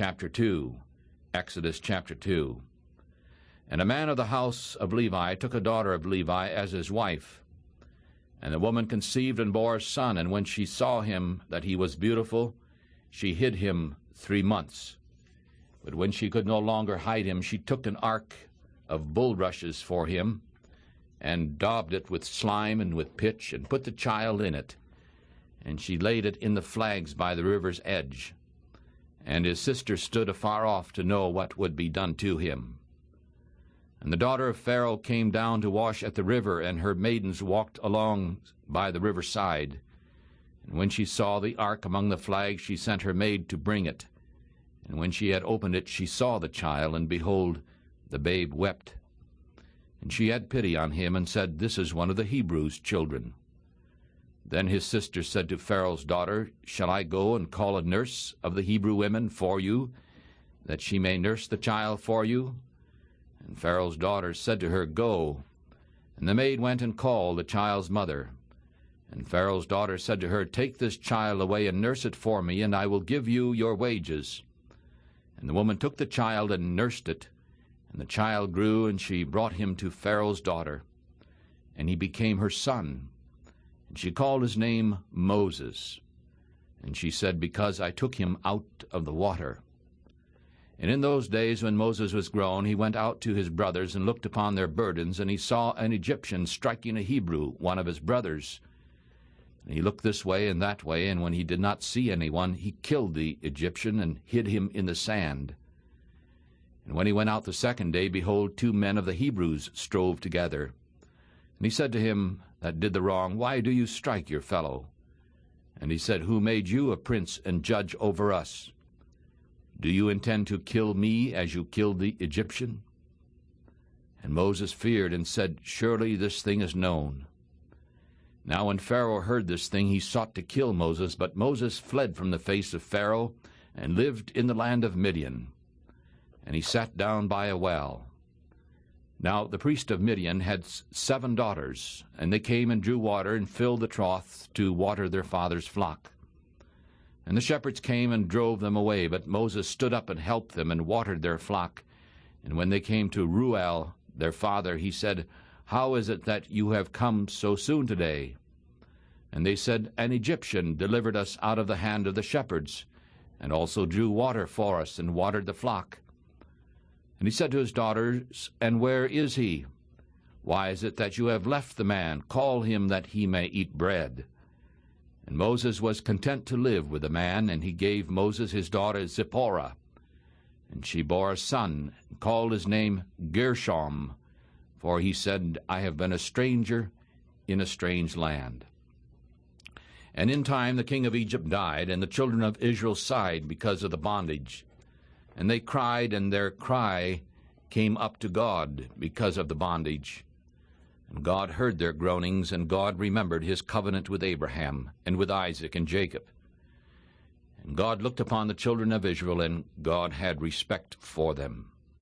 chapter 2. Exodus chapter 2. And a man of the house of Levi took a daughter of Levi as his wife. And the woman conceived and bore a son, and when she saw him that he was beautiful, she hid him 3 months. But when she could no longer hide him, she took an ark of bulrushes for him, and daubed it with slime and with pitch, and put the child in it. And she laid it in the flags by the river's edge. And his sister stood afar off to know what would be done to him. And the daughter of Pharaoh came down to wash at the river, and her maidens walked along by the river side. And when she saw the ark among the flags, she sent her maid to bring it. And when she had opened it, she saw the child, and behold, the babe wept. And she had pity on him, and said, This is one of the Hebrews' children. Then his sister said to Pharaoh's daughter, Shall I go and call a nurse of the Hebrew women for you, that she may nurse the child for you? And Pharaoh's daughter said to her, Go. And the maid went and called the child's mother. And Pharaoh's daughter said to her, Take this child away and nurse it for me, and I will give you your wages. And the woman took the child and nursed it. And the child grew, and she brought him to Pharaoh's daughter. And he became her son. And she called his name Moses. And she said, Because I took him out of the water. And in those days when Moses was grown, he went out to his brothers and looked upon their burdens, and he saw an Egyptian striking a Hebrew, one of his brothers. And he looked this way and that way, and when he did not see anyone, he killed the Egyptian and hid him in the sand. And when he went out the second day, behold, 2 men of the Hebrews strove together. And he said to him that did the wrong, Why do you strike your fellow? And he said, Who made you a prince and judge over us? Do you intend to kill me as you killed the Egyptian? And Moses feared and said, Surely this thing is known. Now when Pharaoh heard this thing, he sought to kill Moses, but Moses fled from the face of Pharaoh and lived in the land of Midian. And he sat down by a well. Now the priest of Midian had 7 daughters, and they came and drew water and filled the troughs to water their father's flock. And the shepherds came and drove them away, but Moses stood up and helped them and watered their flock. And when they came to Reuel, their father, he said, How is it that you have come so soon today? And they said, An Egyptian delivered us out of the hand of the shepherds, and also drew water for us and watered the flock. And he said to his daughters, And where is he? Why is it that you have left the man? Call him that he may eat bread. And Moses was content to live with the man, and he gave Moses his daughter Zipporah. And she bore a son, and called his name Gershom, for he said, I have been a stranger in a strange land. And in time the king of Egypt died, and the children of Israel sighed because of the bondage. And they cried, and their cry came up to God because of the bondage. And God heard their groanings, and God remembered his covenant with Abraham, and with Isaac and Jacob. And God looked upon the children of Israel, and God had respect for them.